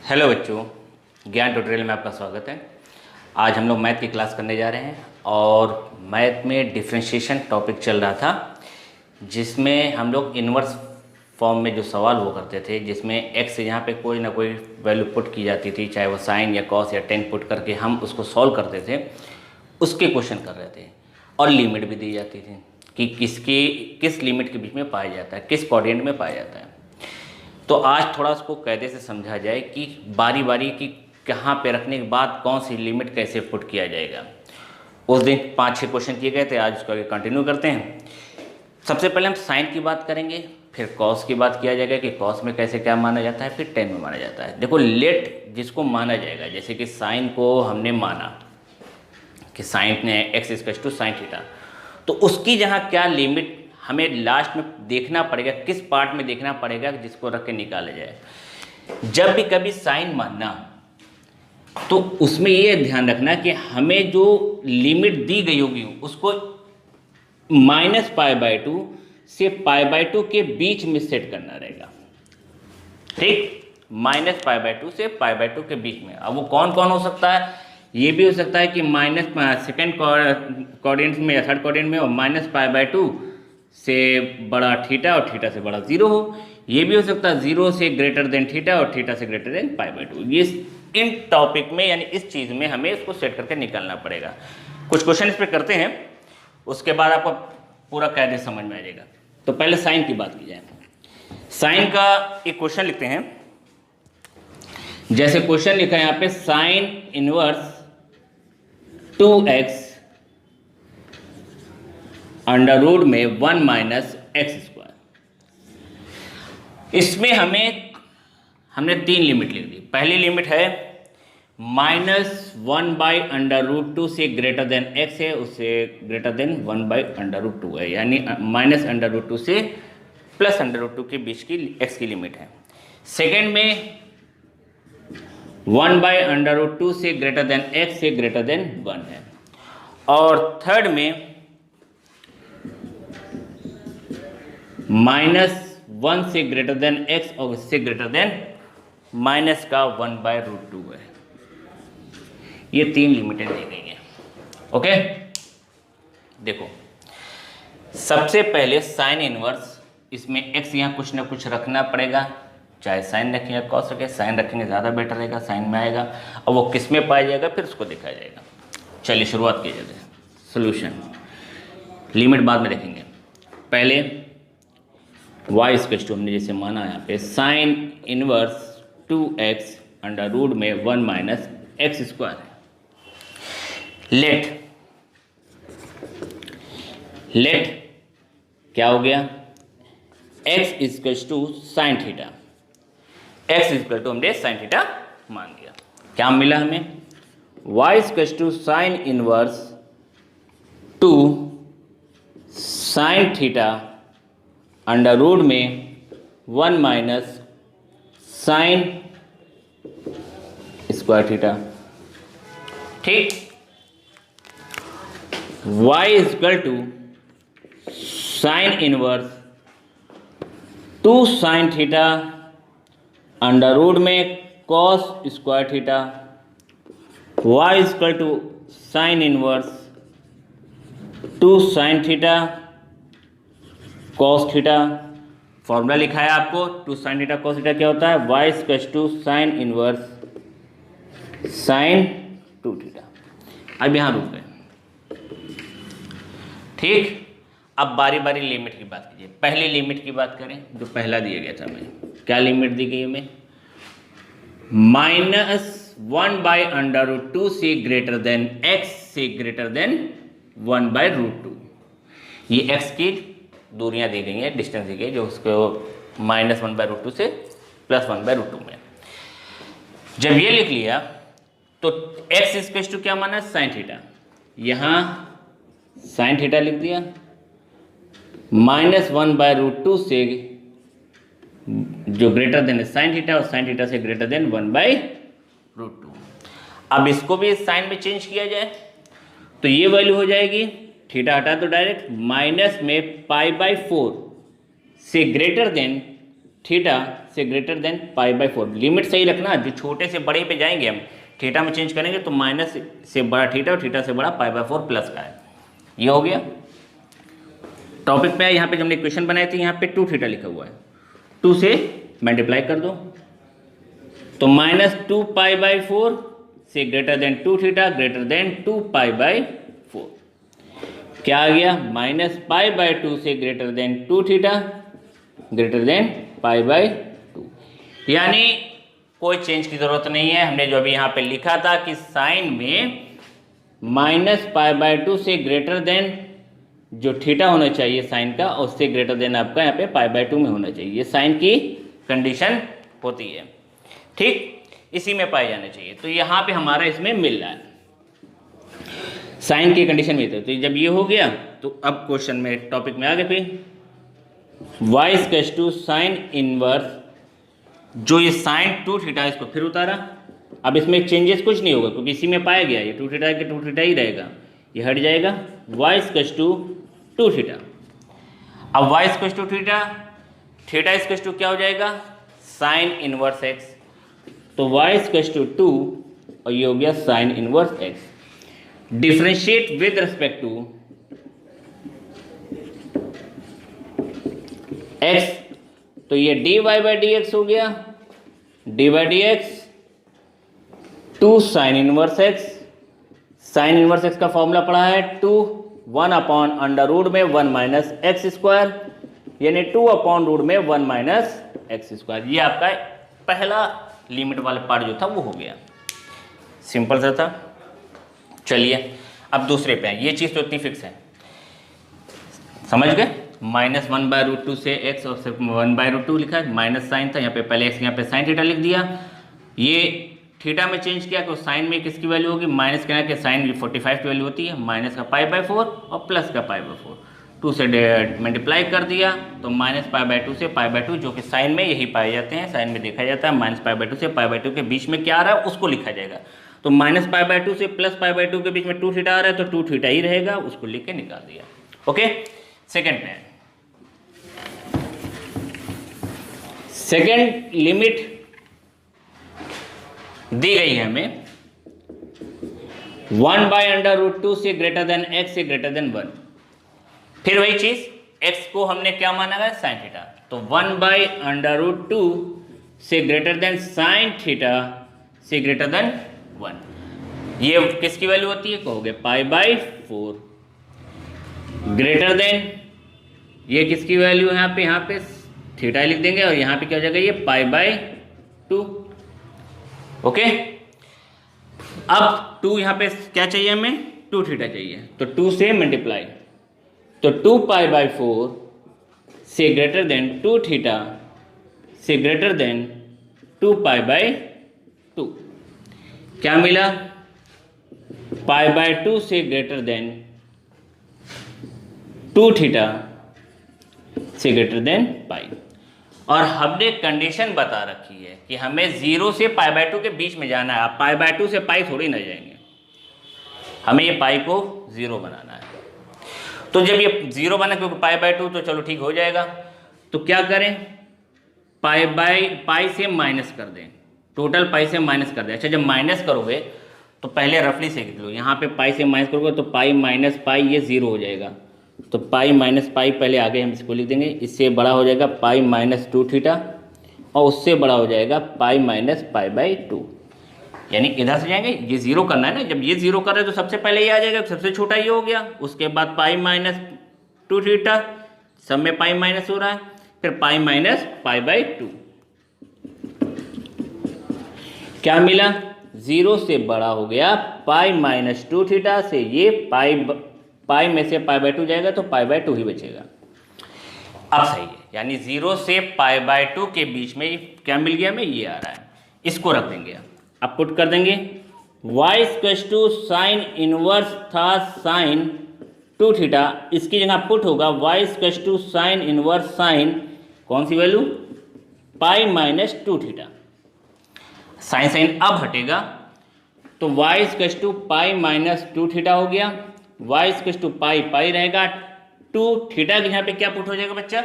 Hello बच्चों, ज्ञान tutorial में आपका स्वागत है। आज हम लोग मैथ की क्लास करने जा रहे हैं और मैथ में डिफरेंशिएशन टॉपिक चल रहा था, जिसमें हम लोग इन्वर्स फॉर्म में जो सवाल वो करते थे, जिसमें एक्स यहाँ पे कोई ना कोई वैल्यू पुट की जाती थी, चाहे वो साइन या कॉस या टेन पुट करके हम उसको सॉल्व करते थे, उसके क्वेश्चन कर रहे थे। और लिमिट भी दी जाती थी कि किस लिमिट के बीच में पाया जाता है, किस कोऑर्डिनेट में पाया जाता है। तो आज थोड़ा उसको कायदे से समझा जाए कि बारी बारी की कहाँ पे रखने के बाद कौन सी लिमिट कैसे पुट किया जाएगा। उस दिन 5-6 क्वेश्चन किए गए थे, आज उसको आगे कंटिन्यू करते हैं। सबसे पहले हम साइन की बात करेंगे, फिर कॉस की बात किया जाएगा कि कॉस में कैसे क्या माना जाता है, फिर टेन में माना जाता है। देखो, लेट जिसको माना जाएगा, जैसे कि साइन को हमने माना कि साइन ने X equal to sine theta, तो उसकी जहाँ क्या लिमिट हमें लास्ट में देखना पड़ेगा, किस पार्ट में देखना पड़ेगा जिसको रख के निकाला जाए। जब भी कभी साइन मानना तो उसमें ये ध्यान रखना कि हमें जो लिमिट दी गई होगी उसको -π/2 से π/2 के बीच में सेट करना रहेगा। ठीक, -π/2 से π/2 के बीच में। अब वो कौन कौन हो सकता है? ये भी हो सकता है कि सेकेंड कोऑर्डिनेट में या थर्ड कोऑर्डिनेट में, और -π/2 से बड़ा थीटा और थीटा से बड़ा जीरो हो। ये भी हो सकता है 0 से ग्रेटर देन थीटा और थीटा से ग्रेटर देन π/2। ये इन टॉपिक में, यानी इस चीज़ में हमें इसको सेट करके निकालना पड़ेगा। कुछ क्वेश्चन इस पर करते हैं, उसके बाद आपको पूरा कायदे समझ में आ जाएगा। तो पहले साइन की बात की जाए। साइन का एक क्वेश्चन लिखते हैं। जैसे क्वेश्चन लिखा है यहाँ पे, sine inverse 2x under root में 1 माइनस एक्स स्क्वायर। इसमें हमने 3 लिमिट लिख दी। पहली लिमिट है -1/√2 से ग्रेटर देन एक्स है, उससे ग्रेटर देन 1/√2 है, यानी -√2 से +√2 के बीच की एक्स की लिमिट है। सेकेंड में 1/√2 से ग्रेटर देन एक्स से ग्रेटर देन 1 है। और थर्ड में -1 से ग्रेटर देन एक्स और इससे ग्रेटर देन माइनस का 1/√2 है। ये 3 लिमिटें दी गई हैं। ओके, देखो, सबसे पहले साइन इनवर्स, इसमें एक्स यहाँ कुछ ना कुछ रखना पड़ेगा, चाहे साइन रखें या कॉस रखें। साइन रखेंगे ज़्यादा बेटर रहेगा, साइन में आएगा। और वो किस में पाया जाएगा फिर उसको दिखाया जाएगा। चलिए शुरुआत की जाए। सोल्यूशन, लिमिट बाद में देखेंगे। पहले वाई इक्वल टू, हमने जैसे माना यहाँ पे, sine inverse 2x under root में 1 माइनस एक्स स्क्वायर है। लेट क्या हो गया? x equal to sine theta. x equal to हमने साइन थीटा मान दिया। क्या मिला हमें? y equal to sine inverse 2 sine theta under root में 1 माइनस साइन स्क्वायर थीटा। ठीक, y equal to sine inverse 2 sine theta under root में cos square theta. y equal to sine inverse 2 sine theta cos theta. Formula लिखा है आपको, 2 sine theta cos theta क्या होता है? y equal to sine inverse sine 2 theta. अब यहाँ रुक गए। ठीक, अब बारी बारी लिमिट की बात कीजिए। पहली लिमिट की बात करें, जो पहला दिया गया था हमें, क्या लिमिट दी गई हमें? -1/√2 से ग्रेटर देन x से ग्रेटर देन 1/√2। ये x की दूरियां दी गई हैं, डिस्टेंस दी गई, जो उसको -1/√2 से +1/√2 में। जब ये लिख लिया तो x इक्वल टू क्या माना? Sine theta. यहाँ साइन थीटा लिख दिया, -1/√2 से जो ग्रेटर देन साइन थीटा, और साइन थीटा से ग्रेटर देन 1/√2। अब इसको भी साइन में चेंज किया जाए तो ये वैल्यू हो जाएगी, थीटा हटा तो डायरेक्ट, माइनस में π/4 से ग्रेटर देन थीटा से ग्रेटर देन π/4। लिमिट सही रखना, जो छोटे से बड़े पे जाएंगे हम थीटा में चेंज करेंगे तो माइनस से बड़ा थीटा और थीटा से बड़ा π/4 प्लस का है। ये हो गया टॉपिक पे। यहाँ पे जब हमने इक्वेशन बनाई थी यहाँ पे 2 थीटा लिखा हुआ है, 2 से मल्टीप्लाई कर दो तो -2π/4 से greater than 2 theta greater than 2π/4। क्या आ गया? -π/2 से greater than 2 theta greater than π/2। यानी कोई चेंज की जरूरत नहीं है। हमने जो अभी यहाँ पे लिखा था कि साइन में -π/2 से ग्रेटर देन जो थीटा होना चाहिए साइन का, उससे ग्रेटर देन आपका यहाँ पे π/2 में होना चाहिए। ये साइन की कंडीशन होती है, ठीक, इसी में पाए जाना चाहिए। तो यहाँ पे हमारा इसमें मिल रहा है साइन की कंडीशन में। तो जब ये हो गया तो अब क्वेश्चन में टॉपिक में आ गए फिर y equals to sine inverse, जो ये साइन 2 थीटा इसको फिर उतारा। अब इसमें चेंजेस कुछ नहीं होगा क्योंकि इसी में पाया गया, ये 2 थीटा के 2 थीटा ही रहेगा, ये हट जाएगा। y equals to 2 theta. अब y equals to theta, theta equals to क्या हो जाएगा? Sine inverse x। तो y इक्वल्स टू 2 और ये हो गया sine inverse x। Differentiate with respect to x, तो ये dy/dx हो गया, dy/dx 2 sine inverse x। Sine inverse x का फॉर्मूला पढ़ा है 2 1/√में 1 माइनस एक्स स्क्वायर, यानी 2/√में 1 माइनस एक्स स्क्वायर। ये आपका पहला लिमिट वाला पार्ट जो था वो हो गया, सिंपल सा था। चलिए अब दूसरे पे ये चीज़ तो इतनी फिक्स है, समझ गए। -1/√2 से x और सिर्फ 1/√2 लिखा है, माइनस साइन था यहाँ पे, पहले x यहाँ पे साइन थीटा लिख दिया। ये थीटा में चेंज किया तो साइन में किसकी वैल्यू होगी? माइनस के ना कि साइन 45 की वैल्यू होती है, माइनस का π/4 और प्लस का π/4, 2 से मल्टीप्लाई कर दिया तो -π/2 से π/2, जो कि साइन में यही पाए जाते हैं, साइन में देखा जाता है। -π/2 से π/2 के बीच में क्या आ रहा है उसको लिखा जाएगा। तो -π/2 से +π/2 के बीच में 2 थीटा आ रहा है तो 2 थीटा ही रहेगा, उसको लिख के निकाल दिया। ओके, सेकेंड में सेकेंड लिमिट दी गई है हमें 1/√2 से ग्रेटर देन x से ग्रेटर देन 1। फिर वही चीज, x को हमने क्या माना है? Sign theta. तो 1/√2 से ग्रेटर देन साइन थीटा से ग्रेटर देन 1। ये किसकी वैल्यू होती है? कहोगे π/4 ग्रेटर देन, ये किसकी वैल्यू है? यहाँ पे थीटा लिख देंगे और यहाँ पे क्या हो जाएगा? ये π/2। ओके, अब 2 यहाँ पे क्या चाहिए हमें? 2 थीटा चाहिए, तो 2 से मल्टीप्लाई, तो 2π/4 से ग्रेटर देन 2 थीटा से ग्रेटर देन 2π/2। क्या मिला? π/2 से ग्रेटर देन 2 थीटा से ग्रेटर देन पाई। और हमने कंडीशन बता रखी है कि हमें 0 से π/2 के बीच में जाना है। आप π/2 से पाई थोड़ी ना जाएंगे, हमें ये पाई को 0 बनाना है। तो जब ये 0 बना, क्योंकि π/2 तो चलो ठीक हो जाएगा, तो क्या करें? पाई से माइनस कर दें, टोटल पाई से माइनस कर दें। अच्छा, जब माइनस करोगे तो पहले रफली से लिख लो, यहाँ पे पाई से माइनस करोगे तो पाई माइनस पाई ये 0 हो जाएगा, तो पाई माइनस पाई पहले आगे हम इसको लिख देंगे। इससे बड़ा हो जाएगा पाई -2 थीटा और उससे बड़ा हो जाएगा पाई -π/2। यानी इधर से जाएंगे, ये 0 करना है ना, जब ये 0 कर रहे हैं तो सबसे पहले ये आ जाएगा, सबसे छोटा ये हो गया, उसके बाद पाई -2 थीटा, सब में पाई माइनस हो रहा है, फिर पाई -π/2। क्या मिला? 0 से बड़ा हो गया पाई -2 थीटा से, ये पाई में से π/2 जाएगा तो π/2 ही बचेगा। अब सही है, यानी 0 से π/2 के बीच में क्या मिल गया हमें? ये आ रहा है, इसको रख देंगे। अब पुट कर देंगे y = साइन इनवर्स था साइन 2 थीटा, इसकी जगह पुट होगा y = साइन इनवर्स साइन, कौन सी वैल्यू? पाई -2 थीटा। साइन साइन अब हटेगा तो y = पाई -2 थीटा हो गया, y = पाई पाई रहेगा, 2 थीटा के यहाँ पे क्या पुट हो जाएगा बच्चा?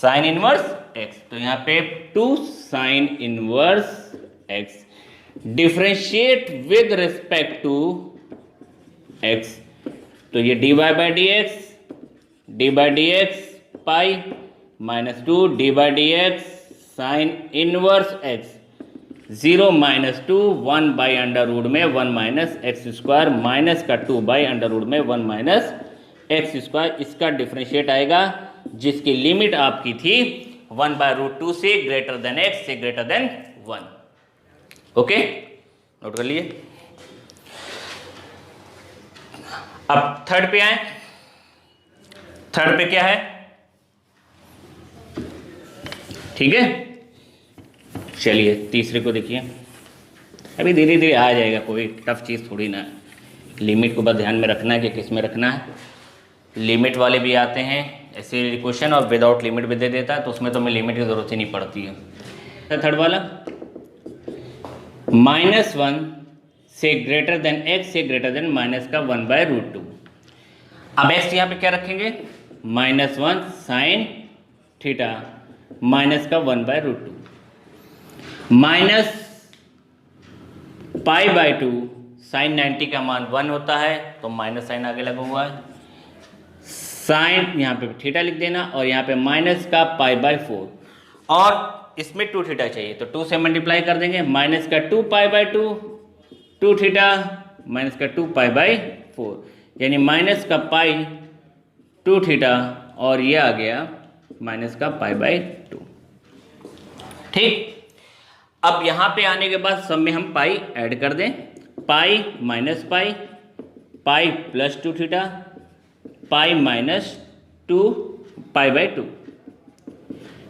Sine inverse x. तो यहाँ पे 2 sine inverse X differentiate with respect to X. तो ये dy by D X pi minus 2 D by D X sine inverse X 0 minus 2 1 by under root में 1 माइनस एक्स स्क्वायर माइनस का 2 by under root में 1 minus x square. इसका differentiate आएगा जिसकी limit आपकी थी 1 बाई रूट 2 से greater then x से ग्रेटर देन 1। ओके, नोट कर लिए। अब थर्ड पे आए। थर्ड पे क्या है, ठीक है, चलिए तीसरे को देखिए। अभी धीरे धीरे आ जाएगा, कोई टफ चीज़ थोड़ी ना है। लिमिट को बस ध्यान में रखना है कि किस में रखना है। लिमिट वाले भी आते हैं ऐसे क्वेश्चन और विदाउट लिमिट भी दे देता है, तो उसमें तो हमें लिमिट की ज़रूरत ही नहीं पड़ती है। थर्ड वाला -1 से ग्रेटर देन एक्स से ग्रेटर देन माइनस का 1 बाय रूट 2। अब एक्स यहाँ पे क्या रखेंगे, -1 साइन थीटा माइनस का 1 by root 2 minus pi by 2 sine 90 का मान 1 होता है, तो माइनस साइन आगे लगा हुआ है। साइन यहाँ पे थीटा लिख देना और यहाँ पे माइनस का पाई बाय 4 और इसमें 2 थीटा चाहिए, तो 2 से मल्टीप्लाई कर देंगे। माइनस का 2 पाई बाय 2 2 थीटा माइनस का 2 पाई बाय 4 यानी माइनस का पाई 2 थीटा और ये आ गया माइनस का पाई बाय 2। ठीक, अब यहाँ पे आने के बाद सब में हम पाई ऐड कर दें। Pi minus pi, pi plus 2 theta, pi minus 2 pi by 2।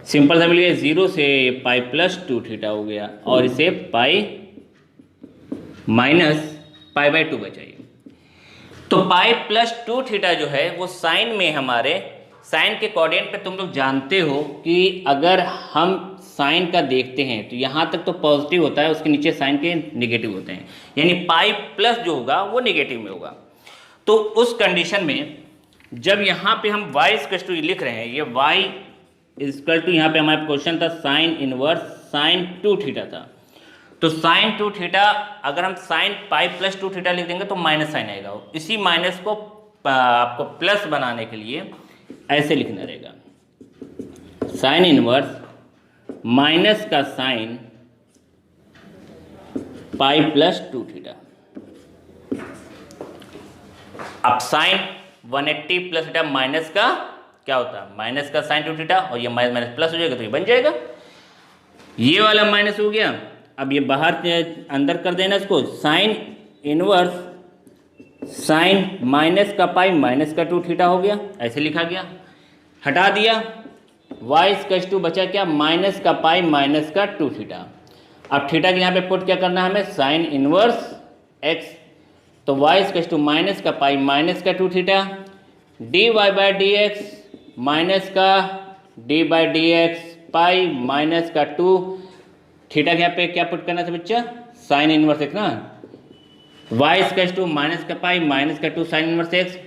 Simple सा मिलिए, 0 से पाई प्लस 2 थीटा हो गया और इसे पाई माइनस पाई बाय 2 बचाइए। तो पाई प्लस 2 थीटा जो है वो साइन में हमारे साइन के कोऑर्डिनेट पे तुम लोग जानते हो कि अगर हम साइन का देखते हैं तो यहाँ तक तो पॉजिटिव होता है, उसके नीचे साइन के नेगेटिव होते हैं, यानी पाई प्लस जो होगा वो नेगेटिव में होगा। तो उस कंडीशन में जब यहाँ पे हम y इक्वल टू लिख रहे हैं, ये y इक्वल टू यहाँ पे हमारा क्वेश्चन था साइन इनवर्स साइन 2 थीटा था, तो साइन 2 थीटा अगर हम साइन पाई प्लस 2 थीटा लिख देंगे तो माइनस साइन आएगा। इसी माइनस को आपको प्लस बनाने के लिए ऐसे लिखना रहेगा, साइन इनवर्स माइनस का साइन पाई प्लस 2 थीटा। अब साइन 180 प्लस थीटा माइनस का क्या होता है, माइनस का साइन 2 थीटा और ये माइनस माइनस प्लस हो जाएगा तो ये बन जाएगा। ये वाला माइनस हो गया, अब ये बाहर अंदर कर देना इसको, साइन इनवर्स साइन माइनस का पाई माइनस का 2 थीटा हो गया, ऐसे लिखा गया। हटा दिया, y इक्वल टू बचा क्या, माइनस का पाई माइनस का 2 थीटा। अब थीटा के यहाँ पे पुट क्या करना है हमें, साइन इनवर्स x, तो y इक्वल टू माइनस का पाई माइनस का 2 theta dy by D x minus का d by D X pi minus का 2 थीटा के यहाँ पे क्या पुट करना था बच्चा, साइन इनवर्स x ना, y इक्वल टू माइनस का पाई माइनस का 2 साइन इनवर्स x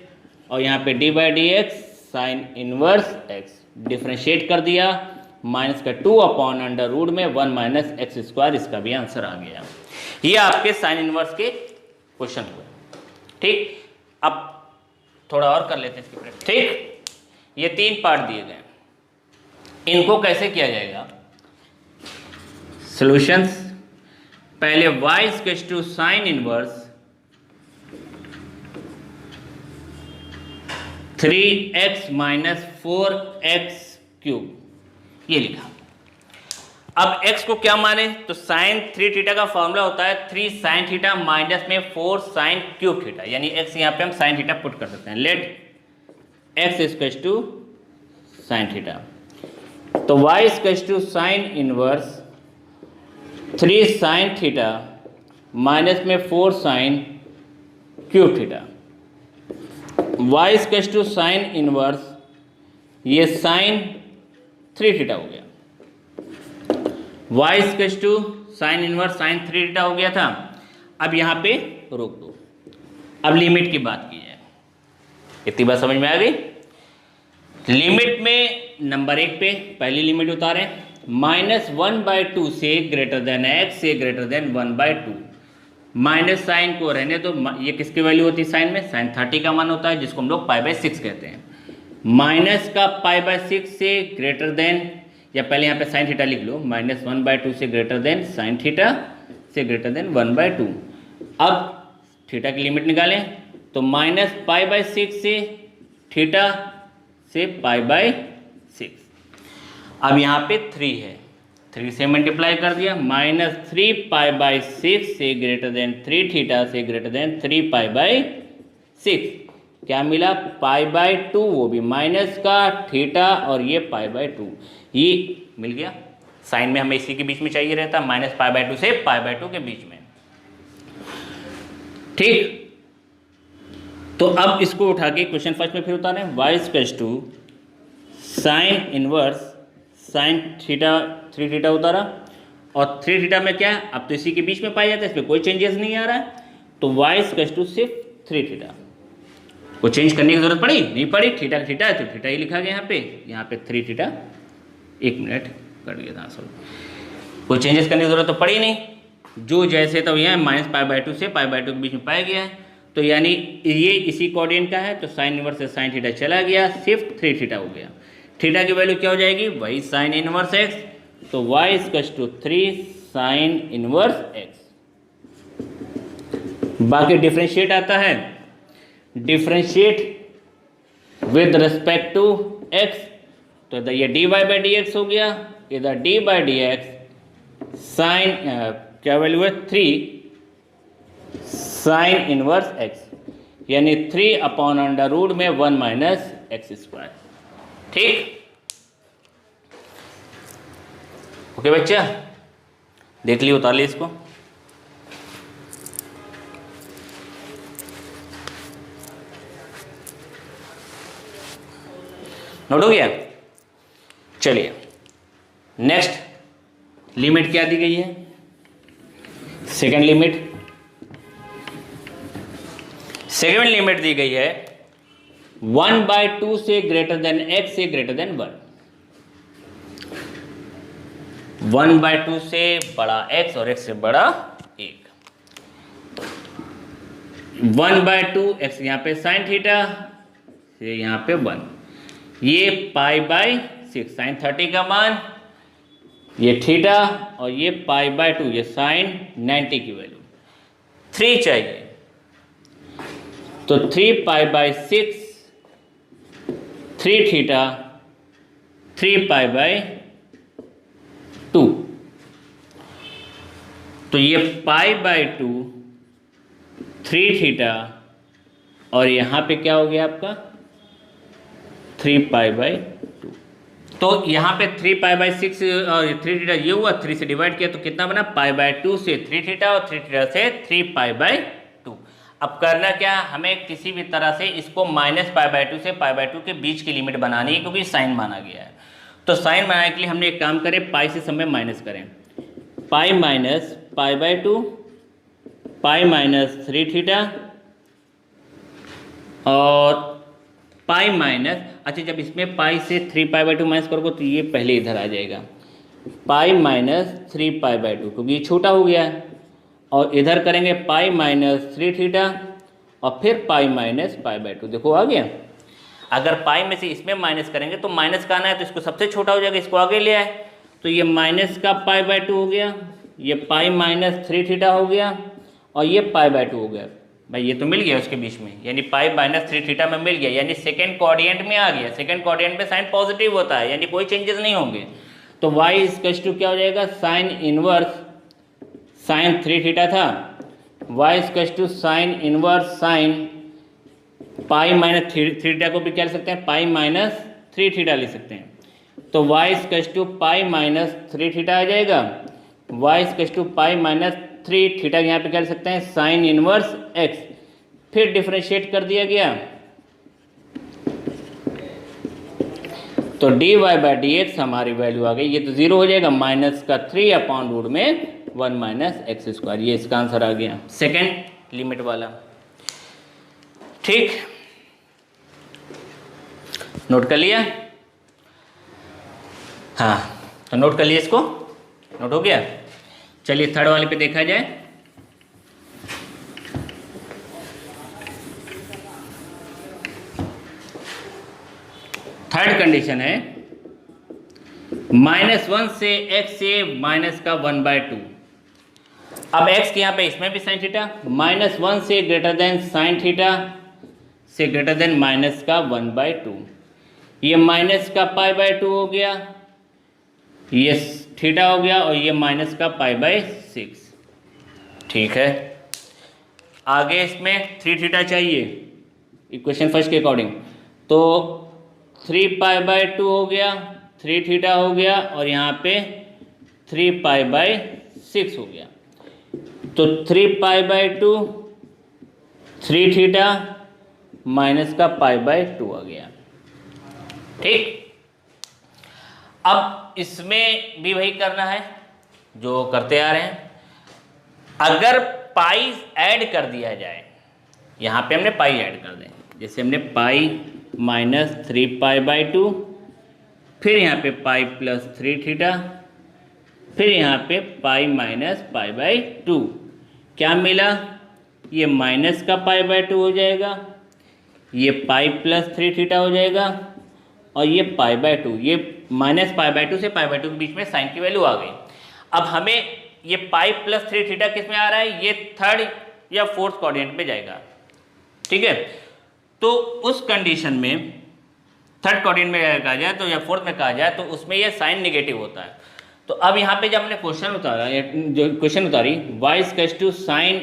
और यहाँ पे d by D X sine inverse x differentiate कर दिया, माइनस का 2 अपॉन अंडर रूट में 1 माइनस एक्स स्क्वायर, इसका भी आंसर आ गया। ये आपके साइन इनवर्स के क्वेश्चन हुए। ठीक, अब थोड़ा और कर लेते हैं इसकी प्रैक्टिस। ठीक, ये 3 पार्ट दिए गए, इनको कैसे किया जाएगा, सॉल्यूशंस। पहले y equal to sine inverse 3x minus 4x cube, ये लिखा। अब x को क्या माने, तो साइन 3 थीटा का फॉर्मूला होता है 3 साइन थीटा माइनस में 4 साइन क्यूब थीटा, यानी x यहाँ पे हम साइन थीटा पुट कर सकते हैं। Let x equal to sine theta, तो y equal to sine inverse 3 sine theta minus में 4 sine cube theta, y equal to sine inverse ये साइन 3 थीटा हो गया, y equal to sine inverse sine 3 theta हो गया था। अब यहाँ पे रोक दो, अब लिमिट की बात की जाए। इतनी बात समझ में आ गई। लिमिट में नंबर 1 पे पहली लिमिट उतारें, -1/2 से ग्रेटर देन एक्स से ग्रेटर देन 1/2। माइनस साइन को रहने दो, ये किसकी वैल्यू होती है साइन में, साइन 30 का मान होता है जिसको हम लोग π/6 कहते हैं। माइनस का π/6 से ग्रेटर देन, या पहले यहाँ पे साइन थीटा लिख लो, -1/2 से ग्रेटर देन साइन थीटा से ग्रेटर देन 1/2। अब थीटा की लिमिट निकालें तो -π/6 से थीटा से π/6। अब यहाँ पे 3 है, 3 से मल्टीप्लाई कर दिया, -3π/6 से ग्रेटर देन 3 थीटा से ग्रेटर देन 3π/6। क्या मिला, π/2, वो भी माइनस का, थीटा और ये π/2, ये मिल गया। साइन में हमें इसी के बीच में चाहिए रहता, -π/2 से π/2 के बीच में। ठीक, तो अब इसको उठा के क्वेश्चन फर्स्ट में फिर उतारें, y sign inverse sine theta 3 theta उतारा, और 3 थीटा में क्या है, अब तो इसी के बीच में पाया जाता है, इसमें कोई चेंजेस नहीं आ रहा है, तो y सिर्फ 3 थीटा। को चेंज करने की जरूरत पड़ी नहीं पड़ी, थीटा थीटा है तो थीटा ही लिखा गया यहाँ पे 3 थीटा। 1 मिनट कर दिया था सर, कोई चेंजेस करने की जरूरत तो पड़ी नहीं, जो जैसे तो यहाँ -π/2 से π/2 के बीच में पाया गया है, तो यानी ये इसी कोऑर्डिनेट का है, तो साइन इनवर्स से साइन थीटा चला गया, सिर्फ 3 थीटा हो गया। थीटा की वैल्यू क्या हो जाएगी, वही साइन इनवर्स एक्स, तो y 3 साइन इनवर्स एक्स। बाकी डिफरेंशिएट आता है, differentiate with respect to x, तो इधर ये dy/dx हो गया, इधर d/dx साइन क्या वैल्यू है 3 साइन इनवर्स x, यानी 3/√1 में 1 - x²। ठीक, ओके बच्चा, देख लियो, उतार ली इसको। नोट हो गया। चलिए नेक्स्ट लिमिट क्या दी गई है, सेकेंड लिमिट। सेकेंड लिमिट दी गई है 1/2 से ग्रेटर देन x से ग्रेटर देन 1। 1/2 से बड़ा x और x से बड़ा 1। 1/2 x यहाँ पे साइन थीटा से यहाँ पे 1, ये π/6 साइन 30 का मान, ये थीटा, और ये π/2 ये साइन 90 की वैल्यू। 3 चाहिए, तो 3π/6 3 थीटा 3π/2, तो ये π/2 3 थीटा, और यहाँ पे क्या हो गया आपका 3π/2। तो यहाँ पे 3π/6 और 3 थीटा ये हुआ, 3 से डिवाइड किया तो कितना बना, π/2 से 3 थीटा और 3 थीटा से 3π/2। अब करना क्या, हमें किसी भी तरह से इसको -π/2 से π/2 के बीच की लिमिट बनानी है, क्योंकि साइन माना गया है। तो साइन बनाने के लिए हमने एक काम करें, पाई से सब में माइनस करें, pi minus π/2, pi minus 3 theta और पाई माइनस, अच्छा जब इसमें पाई से 3π/2 माइनस करोगे तो ये पहले इधर आ जाएगा, पाई माइनस 3π/2, क्योंकि ये छोटा हो गया है, और इधर करेंगे पाई माइनस 3 थीटा और फिर पाई माइनस π/2, देखो आ गया। अगर पाई में से इसमें माइनस करेंगे तो माइनस का आना है, तो इसको सबसे छोटा हो जाएगा, इसको आगे ले आए, तो ये माइनस का π/2 हो गया, ये पाई माइनस 3 थीटा हो गया, और ये π/2 हो गया। भाई ये तो मिल गया उसके बीच में, यानी पाई माइनस 3 थीटा में मिल गया, यानी सेकेंड कोऑर्डिनेट में आ गया। सेकेंड कोऑर्डिनेट में साइन पॉजिटिव होता है, यानी कोई चेंजेस नहीं होंगे। तो y इक्वल क्या हो जाएगा, साइन इनवर्स साइन 3 थीटा था, y equal sign inverse sine pi minus 3 theta को भी क्या लिख सकते हैं, पाई माइनस 3 थीटा लिख सकते हैं। तो y equal pi minus 3 theta आ जाएगा, y equal pi minus 3 theta यहाँ पे क्या लिख सकते हैं, साइन इनवर्स x, फिर डिफरेंशिएट कर दिया गया, तो dy/dx हमारी वैल्यू आ गई, ये तो 0 हो जाएगा, माइनस का 3/√1 में 1 - x², ये इसका आंसर आ गया, सेकेंड लिमिट वाला। ठीक, नोट कर लिया। हाँ, तो नोट कर लिए इसको, नोट हो गया। चलिए थर्ड वाले पे देखा जाए। थर्ड कंडीशन है -1 से x से माइनस का 1/2। अब x के यहाँ पे इसमें भी साइन थीटा, -1 से ग्रेटर देन साइन थीटा से ग्रेटर देन माइनस का 1/2। ये माइनस का π/2 हो गया, ये थीटा हो गया, और ये माइनस का π/6। ठीक है, आगे इसमें 3 थीटा चाहिए इक्वेशन फर्स्ट के अकॉर्डिंग, तो 3π/2 हो गया, 3 थीटा हो गया, और यहाँ पे 3π/6 हो गया। तो 3π/2 3 थीटा माइनस का π/2 आ गया। ठीक, अब इसमें भी वही करना है जो करते आ रहे हैं। अगर पाई ऐड कर दिया जाए, यहाँ पे हमने पाई ऐड कर दें, जैसे हमने पाई -3π/2, फिर यहाँ पे पाई +3 थीटा, फिर यहाँ पे पाई -π/2, क्या मिला? ये माइनस का π/2 हो जाएगा, ये पाई +3 थीटा हो जाएगा, और ये π/2, ये -π/2 से π/2 के बीच में साइन की वैल्यू आ गई। अब हमें ये पाई +3 थीटा किस में आ रहा है? ये थर्ड या फोर्थ कोऑर्डिनेट पे जाएगा। ठीक है, तो उस कंडीशन में थर्ड कोऑर्डिनेट में कहा जाए तो या फोर्थ में कहा जाए तो उसमें ये साइन नेगेटिव होता है। तो अब यहाँ पे जब हमने क्वेश्चन उतारा, जो क्वेश्चन उतारी y sign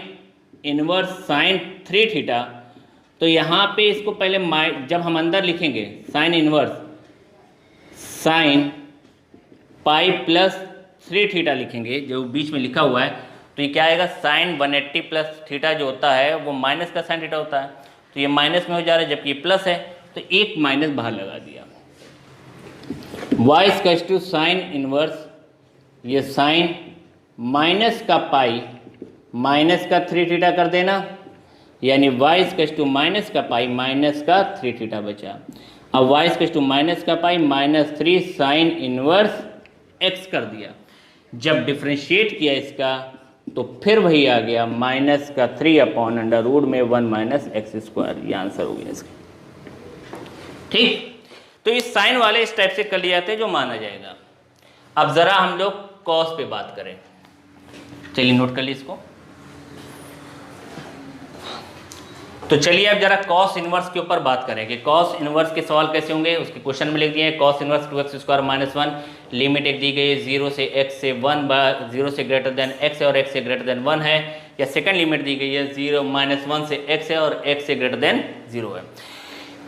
inverse sine 3 theta, तो यहाँ पे इसको पहले जब हम अंदर लिखेंगे sign inverse sine pi +3 theta लिखेंगे, जो बीच में लिखा हुआ है, तो ये क्या आएगा? साइन 180 प्लस थीटा जो होता है वो माइनस का साइन थीटा होता है, तो ये माइनस में हो जा रहा है, जबकि ये प्लस है, तो एक माइनस बाहर लगा दिया। y साइन इनवर्स ये साइन माइनस का पाई माइनस का 3 थीटा कर देना, यानी y माइनस का पाई माइनस का 3 थीटा बचा। अब y माइनस का पाई -3 साइन इनवर्स x कर दिया। जब डिफ्रेंशिएट किया इसका तो फिर वही आ गया -3/√1 में 1 - x²। ये आंसर हो गया इसका। ठीक, तो इस साइन वाले इस टाइप से कर लिए जाते हैं जो माना जाएगा। अब ज़रा हम लोग कॉस पे बात करें। चलिए नोट कर लीजिए इसको। तो चलिए अब जरा कॉस इनवर्स के ऊपर बात करें कि कॉस इनवर्स के सवाल कैसे होंगे। उसके क्वेश्चन में लिख दिए हैं कॉस इनवर्स 2x² - 1, लिमिट एक दी गई है 0 से x से 1 0 से ग्रेटर देन x है और x से ग्रेटर देन 1 है, या सेकंड लिमिट दी गई है 0 -1 से x है और x से ग्रेटर देन 0 है।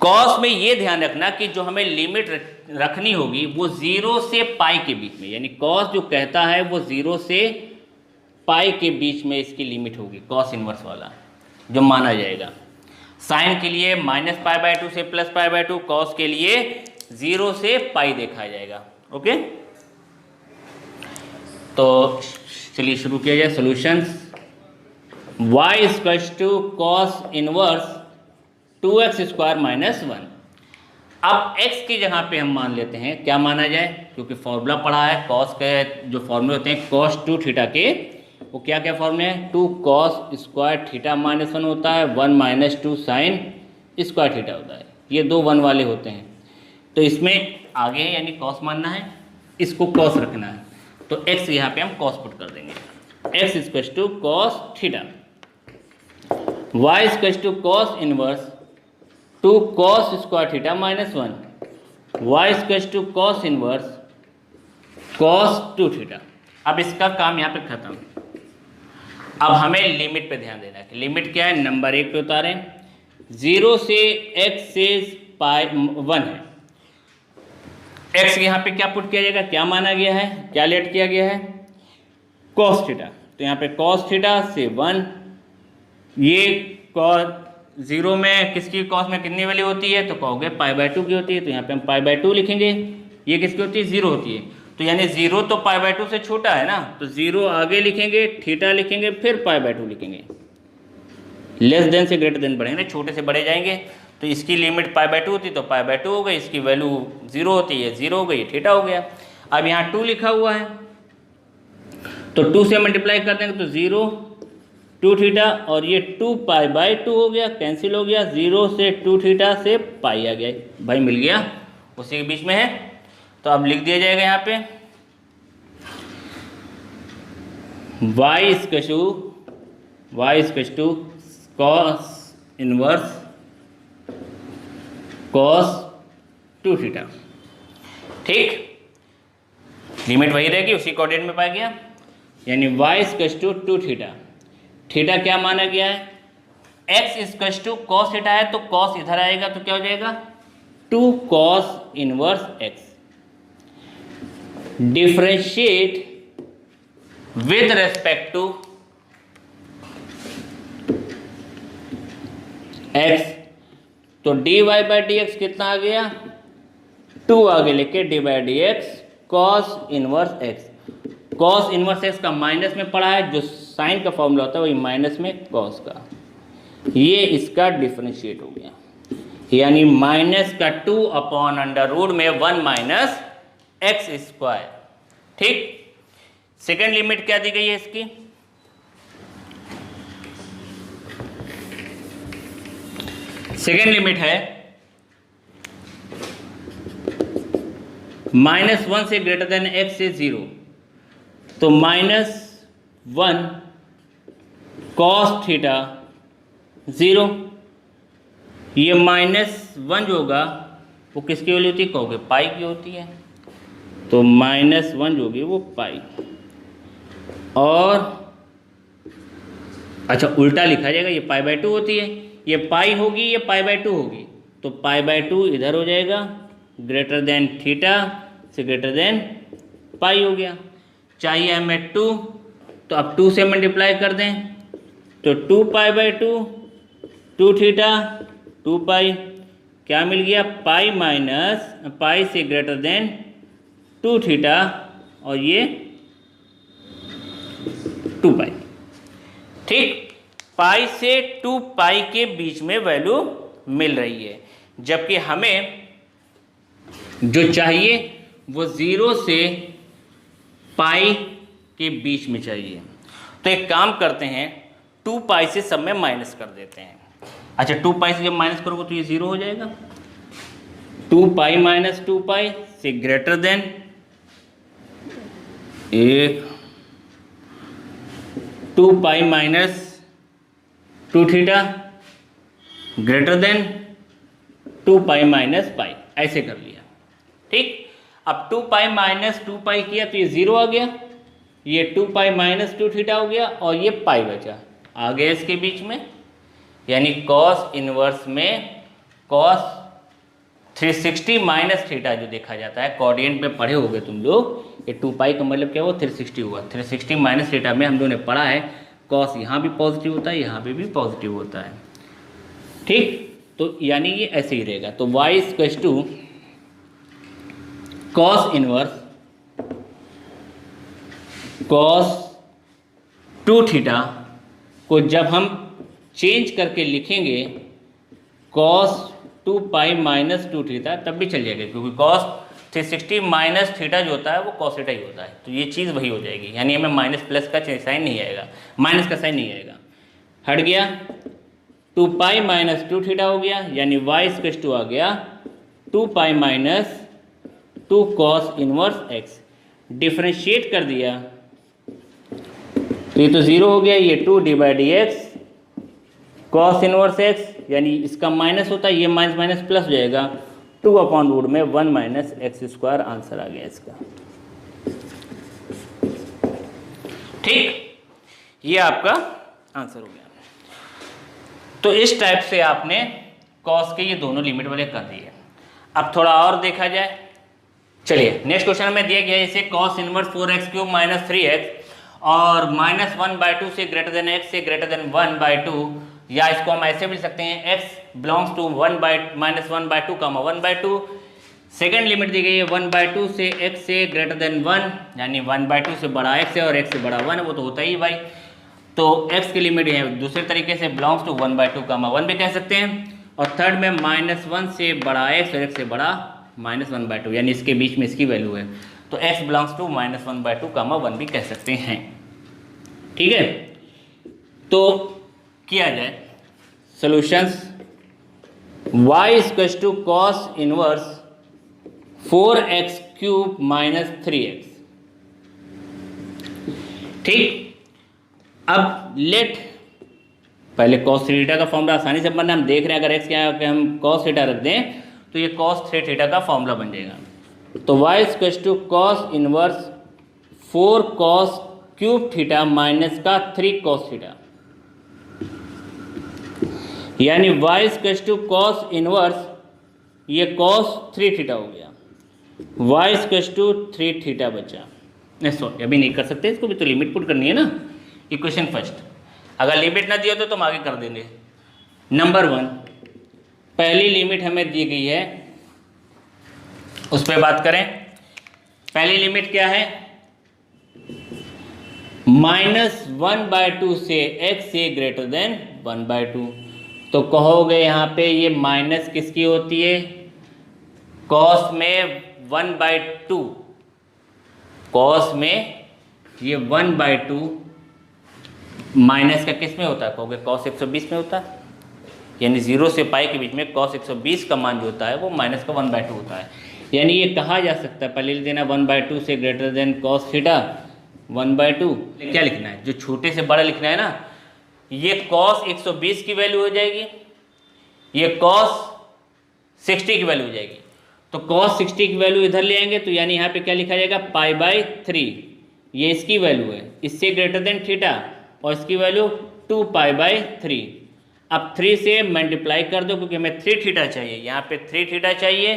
कॉस में ये ध्यान रखना कि जो हमें लिमिट रखनी होगी वो 0 से पाई के बीच में, यानी कॉस जो कहता है वो 0 से पाई के बीच में इसकी लिमिट होगी, कॉस इनवर्स वाला जो माना जाएगा। साइन के लिए -π/2 से +π/2, कॉस के लिए 0 से पाई देखा जाएगा। ओके, तो चलिए शुरू किया जाए solutions. y cos inverse 2x² - 1। अब x की जगह पे हम मान लेते हैं, क्या माना जाए, क्योंकि फॉर्मूला पढ़ा है कॉस के जो फॉर्मूले होते हैं cos 2 थीटा के, वो क्या क्या फॉर्मूले हैं? 2 cos स्क्वायर थीटा -1 होता है, 1 - 2 साइन स्क्वायर थीटा होता है। ये दो 1 वाले होते हैं, तो इसमें आगे यानी कॉस मानना है, इसको कॉस रखना है, तो x यहाँ पे हम कॉस पुट कर देंगे। x cos theta, y cos inverse 2 cos square theta -1, y cos inverse cos 2 theta. अब इसका काम यहाँ पे खत्म। अब हमें लिमिट पे ध्यान देना है कि लिमिट क्या है। नंबर 1 पे उतारें, 0 से x से पाई 1 है, x यहाँ पे क्या पुट किया जाएगा, क्या माना गया है, क्या लेट किया गया है? cos theta. तो यहाँ पे cos थीटा से 1, ये cos 0 में किसकी कॉस में कितनी वैल्यू होती है, तो कहोगे π/2 की होती है, तो यहाँ पे हम π/2 लिखेंगे। ये किसकी होती है? 0 होती है, तो यानी 0 तो π/2 से छोटा है ना, तो 0 आगे लिखेंगे, थीटा लिखेंगे, फिर π/2 लिखेंगे। लेस देन से ग्रेटर देन बढ़ेंगे, छोटे से बड़े जाएंगे, तो इसकी लिमिट π/2 होती तो π/2 हो गई, इसकी वैल्यू 0 होती है, 0 हो गई, थीटा हो गया। अब यहाँ 2 लिखा हुआ है तो 2 से मल्टीप्लाई कर देंगे तो 0 2 थीटा और ये 2 पाई बाई 2 हो गया, कैंसिल हो गया, 0 से 2 थीटा से पाई आ गया भाई, मिल गया, उसी के बीच में है। तो अब लिख दिया जाएगा यहाँ पे y equal to cos inverse cos 2 theta. ठीक, लिमिट वही रहेगी, उसी कोऑर्डिनेट में पाया गया, यानी y equal to 2 theta. Theta क्या माना गया है, x equal to cos theta है तो कॉस इधर आएगा तो क्या हो जाएगा 2 cos inverse x। Differentiate with respect to x, तो dy बाई डी एक्स कितना आ गया 2 आगे लेके d by D x cos inverse x। Cos inverse x का माइनस में पड़ा है, जो साइन का फॉर्मूला होता है वही माइनस में कॉस का, ये इसका डिफरेंशिएट हो गया, यानी माइनस का 2 अपॉन अंडर रूट में 1 माइनस एक्स स्क्वायर। ठीक, सेकेंड लिमिट क्या दी गई है इसकी, सेकेंड लिमिट है -1 से ग्रेटर देन एक्स से 0, तो -1 कॉस थीटा 0, ये -1 जो होगा वो किसकी वैल्यू होती है, कहोगे पाई की होती है, तो -1 जो होगी वो पाई, और अच्छा उल्टा लिखा जाएगा, ये पाई बाई 2 होती है, ये पाई होगी, ये पाई बाई 2 होगी, तो पाई बाई 2 इधर हो जाएगा, ग्रेटर देन थीटा से ग्रेटर देन पाई हो गया। चाहिए हमें 2, तो अब 2 से मल्टीप्लाई कर दें तो 2 पाई बाई 2 2 थीटा 2 पाई, क्या मिल गया पाई माइनस पाई से ग्रेटर देन 2 थीटा और ये 2 पाई। ठीक, पाई से 2 पाई के बीच में वैल्यू मिल रही है, जबकि हमें जो चाहिए वो 0 से पाई के बीच में चाहिए। तो एक काम करते हैं, 2 पाई से सब में माइनस कर देते हैं। अच्छा 2 पाई से जब माइनस करोगे तो ये 0 हो जाएगा, 2 पाई माइनस 2 पाई से ग्रेटर देन 2 पाई minus 2 theta greater than 2 pi minus pi, ऐसे कर लिया। ठीक, अब 2 पाई माइनस 2 पाई किया तो ये 0 आ गया, ये 2 पाई माइनस 2 थीटा हो गया और ये पाई बचा, आ गया इसके बीच में, यानी कॉस इनवर्स में कॉस 360 माइनस थीटा जो देखा जाता है, कोऑर्डिनेट में पढ़े होगे तुम लोग, ये 2 पाई का मतलब क्या हुआ 360 हुआ, 360 माइनस थीटा में हम लोगों ने पढ़ा है कॉस यहाँ भी पॉजिटिव होता है, यहाँ पे भी पॉजिटिव होता है। ठीक, तो यानी ये ऐसे ही रहेगा, तो y equal to cos inverse cos 2 theta को जब हम चेंज करके लिखेंगे कॉस 2 पाई माइनस 2 थीटा तब भी चल जाएगा, क्योंकि कॉस 360 माइनस थीटा जो होता है वो कॉस थीटा ही होता है, तो ये चीज़ वही हो जाएगी, यानी हमें माइनस प्लस का साइन नहीं आएगा, माइनस का साइन नहीं आएगा, हट गया, 2 पाई माइनस 2 थीटा हो गया, यानी y इक्वल टू आ गया 2 पाई minus 2 cos inverse x। Differentiate कर दिया तो ये तो 0 हो गया, ये 2 D by D x cos inverse x, यानी इसका माइनस होता है, ये माइनस माइनस प्लस हो जाएगा, 2 अपॉन रूट में 1 माइनस एक्स स्क्वायर, आंसर आ गया इसका। ठीक, ये आपका आंसर हो गया। तो इस टाइप से आपने कॉस के ये दोनों लिमिट वाले कर दिए। अब थोड़ा और देखा जाए, चलिए नेक्स्ट क्वेश्चन में दिया गया है इसे cos inverse 4x cube minus 3x और -1/2 से ग्रेटर देन x से ग्रेटर देन 1/2, या इसको हम ऐसे भी लिख सकते हैं x बिलोंग्स टू -1/2 कमा 1/2। सेकेंड लिमिट दी गई है 1/2 से x से ग्रेटर देन 1, यानी 1/2 से बड़ा x है और x से बड़ा 1 है, वो तो होता ही भाई, तो x की लिमिट है दूसरे तरीके से बिलोंग्स टू 1/2 कमा 1 भी कह सकते हैं, और थर्ड में -1 से बड़ा x और x से बड़ा -1/2, यानी इसके बीच में इसकी वैल्यू है, तो x बिलोंग्स टू -1/2 कामा 1 भी कह सकते हैं। ठीक है, तो किया जाए solutions. y equals to cos inverse 4x³ - 3x। ठीक, अब लेट पहले cos थीटा का फॉर्मूला आसानी से बनना, हम देख रहे हैं अगर x क्या है हम cos थीटा रख दें तो ये cos 3 थीटा का फॉर्मूला बन जाएगा। तो y equals to cos inverse 4cos³ theta minus का 3cos थीटा, यानी y equals to cos inverse ये cos 3 थीटा हो गया, y इक्वल्स टू 3 थीटा बचा। नहीं सॉरी, अभी नहीं कर सकते, इसको भी तो लिमिट पुट करनी है ना। इक्वेशन फर्स्ट, अगर लिमिट ना दिया तो तुम आगे कर देंगे। नंबर 1, पहली लिमिट हमें दी गई है, उस पर बात करें। पहली लिमिट क्या है? -1/2 से x से ग्रेटर देन 1/2। तो कहोगे यहाँ पे ये माइनस किसकी होती है? कॉस में 1/2, कॉस में ये 1/2 माइनस का किस में होता है? कहोगे कॉस 120 में होता है, यानी 0 से पाई के बीच में कॉस 120 का मान जो होता है वो माइनस का 1/2 होता है। यानी ये कहा जा सकता है, पहले लिख देना 1/2 से ग्रेटर देन कॉस थीटा 1/2। क्या लिखना है? जो छोटे से बड़ा लिखना है ना, ये कॉस 120 की वैल्यू हो जाएगी, ये कॉस 60 की वैल्यू हो जाएगी। तो cos 60 की वैल्यू इधर ले आएंगे तो यानी यहाँ पे क्या लिखा जाएगा? π/3, ये इसकी वैल्यू है, इससे ग्रेटर देन थीटा, और इसकी वैल्यू 2π/3। अब 3 से मल्टीप्लाई कर दो क्योंकि हमें 3 थीटा चाहिए, यहाँ पे 3 थीटा चाहिए,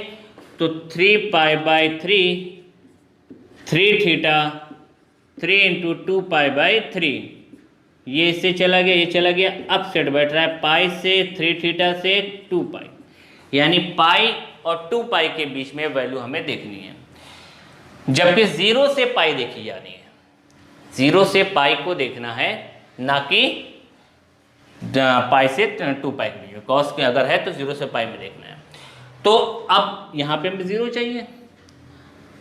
तो 3π/3, 3 थीटा 3 × 2π/3, ये इससे चला गया, ये चला गया, अब सेट बैठ रहा है पाई से 3 थीटा से 2π, यानी पाई और 2π के बीच में वैल्यू हमें देखनी है, जबकि 0 से पाई देखी जानी है। 0 से पाई को देखना है, ना कि पाई से 2π के बीच में। कॉस के अगर है तो 0 से पाई में देखना है। तो अब यहाँ पे हमें 0 चाहिए,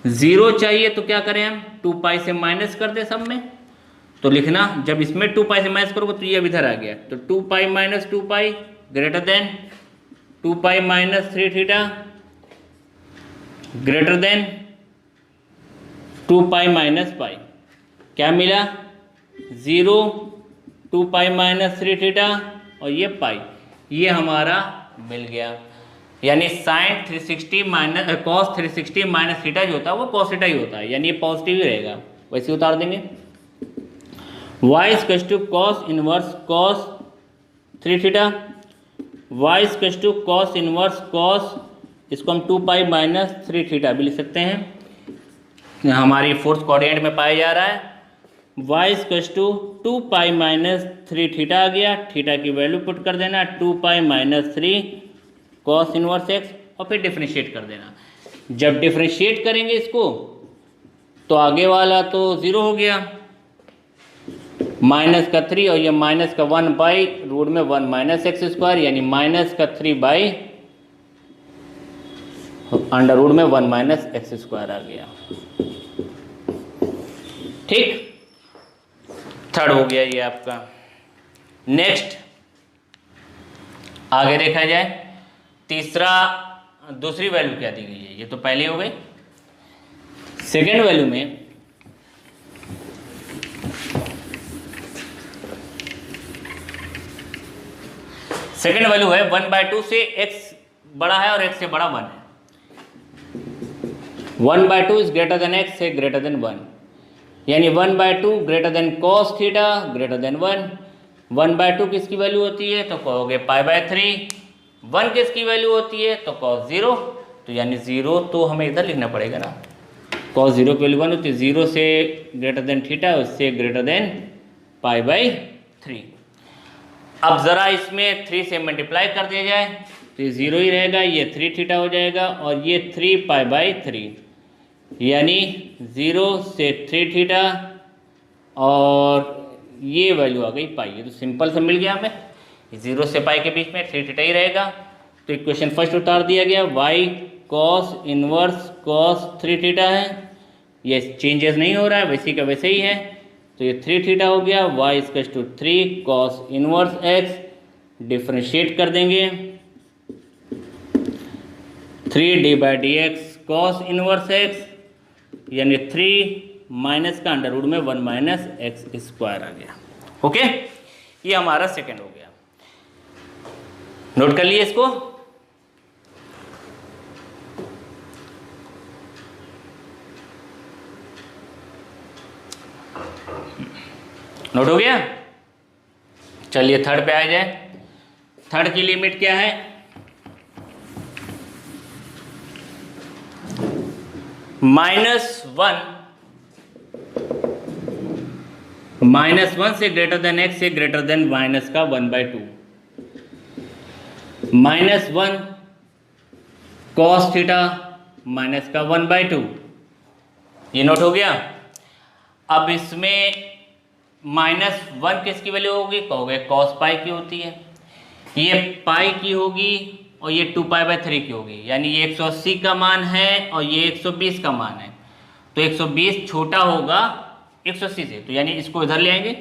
0 चाहिए तो क्या करें हम? 2π से माइनस कर दे सब में, तो लिखना जब इसमें 2π से माइनस करोगे तो ये अब इधर आ गया, तो 2π - 2π greater than 2π - 3 theta greater than 2π - π। क्या मिला? 0, 2π - 3 थीटा और ये पाई, ये हमारा मिल गया। यानी sine 360 minus cos 360 minus theta जो होता है वो कॉस थीटा ही होता है, यानी ये पॉजिटिव ही रहेगा, वैसे उतार देंगे। y equals to cos inverse cos 3 theta, y equals to cos inverse cos, इसको हम 2π - 3 थीटा भी लिख सकते हैं, हमारी फोर्थ क्वाड्रेंट में पाया जा रहा है। y इक्वल्स टू 2π - 3 थीटा आ गया, थीटा की वैल्यू पुट कर देना 2π - 3 कॉस इनवर्स x, और फिर डिफ्रेंशिएट कर देना। जब डिफ्रेंशिएट करेंगे इसको तो आगे वाला तो 0 हो गया, माइनस का 3 और ये माइनस का 1/√1 -x², यानी माइनस का 3/√1 -x² आ गया। ठीक, थर्ड हो गया ये आपका। नेक्स्ट आगे देखा जाए, तीसरा दूसरी वैल्यू क्या दी गई है? ये तो पहले हो गई। सेकेंड वैल्यू में सेकेंड वैल्यू है 1/2 से x बड़ा है और x से बड़ा 1 है। 1/2 इज ग्रेटर देन x से ग्रेटर देन 1, यानी 1/2 greater than cos theta greater then 1। 1/2 किसकी वैल्यू होती है? तो कहोगे π/3। 1 किसकी वैल्यू होती है? तो cos 0। तो यानी 0 तो हमें इधर लिखना पड़ेगा ना, cos 0 की वैल्यू 1 होती है, 0 से ग्रेटर देन थीटा उससे ग्रेटर देन π/3। अब ज़रा इसमें 3 से मल्टीप्लाई कर दिया जाए तो ये 0 ही रहेगा, ये 3 थीटा हो जाएगा और ये 3π/3, यानी 0 से 3 थीटा और ये वैल्यू आ गई पाई। ये तो सिंपल से मिल गया हमें, 0 से पाई के बीच में 3 थीटा ही रहेगा। तो इक्वेशन फर्स्ट उतार दिया गया, y cos inverse cos 3 theta है, ये चेंजेस नहीं हो रहा है, वैसे का वैसे ही है। तो ये 3 थीटा हो गया, y equals to 3 cos inverse x, differentiate कर देंगे 3d by D x cos inverse x, यानी 3 माइनस का अंडर रूट में 1 माइनस एक्स स्क्वायर आ गया। ओके, ये हमारा सेकेंड हो गया। नोट कर लिए इसको। नोट हो गया। चलिए थर्ड पे आ जाए। थर्ड की लिमिट क्या है? -1 से ग्रेटर देन x से ग्रेटर देन माइनस का 1/2, -1 कॉस थीटा माइनस का 1/2, ये नोट हो गया। अब इसमें -1 किसकी वैल्यू होगी? कहोगे कॉस पाई की होती है, ये पाई की होगी और ये 2π/3 की होगी, यानी ये 180 का मान है और ये 120 का मान है। तो 120 छोटा होगा 180 से, तो यानी इसको इधर ले आएंगे।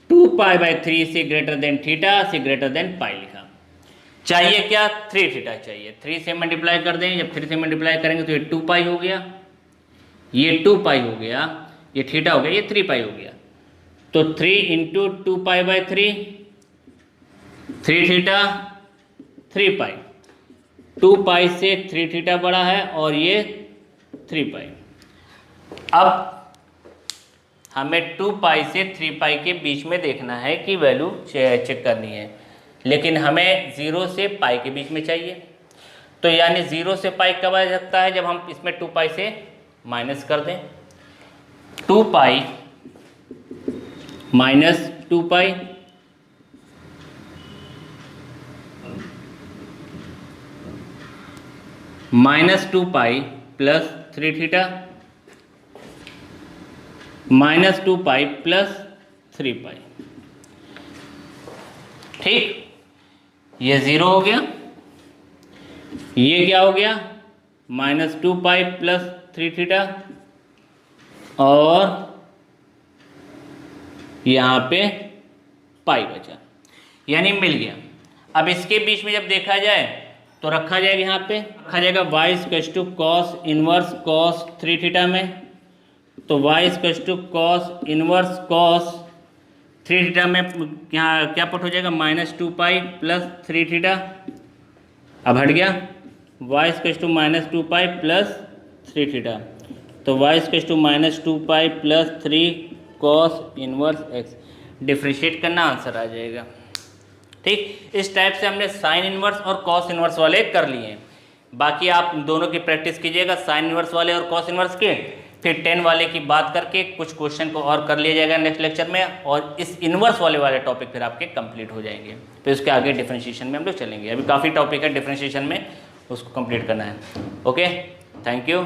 2π/3 से ग्रेटर देन थीटा से ग्रेटर देन पाई लिखा। चाहिए क्या? 3 थीटा चाहिए। 3 से मल्टीप्लाई कर दें, जब 3 से मल्टीप्लाई करेंगे तो ये 2π हो गया, ये 2π हो गया, ये थीटा हो गया, ये 3π हो गया। तो 3 इंटू 2π/3, 3 थीटा 3π, 2π से 3 थीटा बड़ा है और ये 3π। अब हमें 2π से 3π के बीच में देखना है कि वैल्यू चेक करनी है, लेकिन हमें 0 से पाई के बीच में चाहिए। तो यानी 0 से पाई कब आ सकता है? जब हम इसमें 2π से माइनस कर दें। 2π माइनस 2π, -2π प्लस 3 थीटा, -2π प्लस 3π। ठीक, ये 0 हो गया। ये क्या हो गया? -2π प्लस 3 थीटा और यहाँ पे पाई बचा, यानी मिल गया। अब इसके बीच में जब देखा जाए तो रखा जाएगा, यहाँ पे रखा जाएगा y equals to cos inverse cos 3 theta में। तो y equals to cos inverse cos 3 theta में यहाँ क्या पुट हो जाएगा? -2π प्लस 3 थीटा। अब हट गया, y equals to -2π plus 3 theta. तो y equals to -2π plus 3 cos inverse x, differentiate करना आंसर आ जाएगा। ठीक, इस टाइप से हमने साइन इनवर्स और कॉस इनवर्स वाले कर लिए हैं। बाकी आप दोनों की प्रैक्टिस कीजिएगा, साइन इनवर्स वाले और कॉस इनवर्स के। फिर 10 वाले की बात करके कुछ क्वेश्चन को और कर लिया जाएगा नेक्स्ट लेक्चर में, और इस इनवर्स वाले टॉपिक फिर आपके कंप्लीट हो जाएंगे। फिर उसके आगे डिफरेंशिएशन में हम लोग चलेंगे। अभी काफ़ी टॉपिक है डिफरेंशिएशन में, उसको कंप्लीट करना है। Okay, thank you.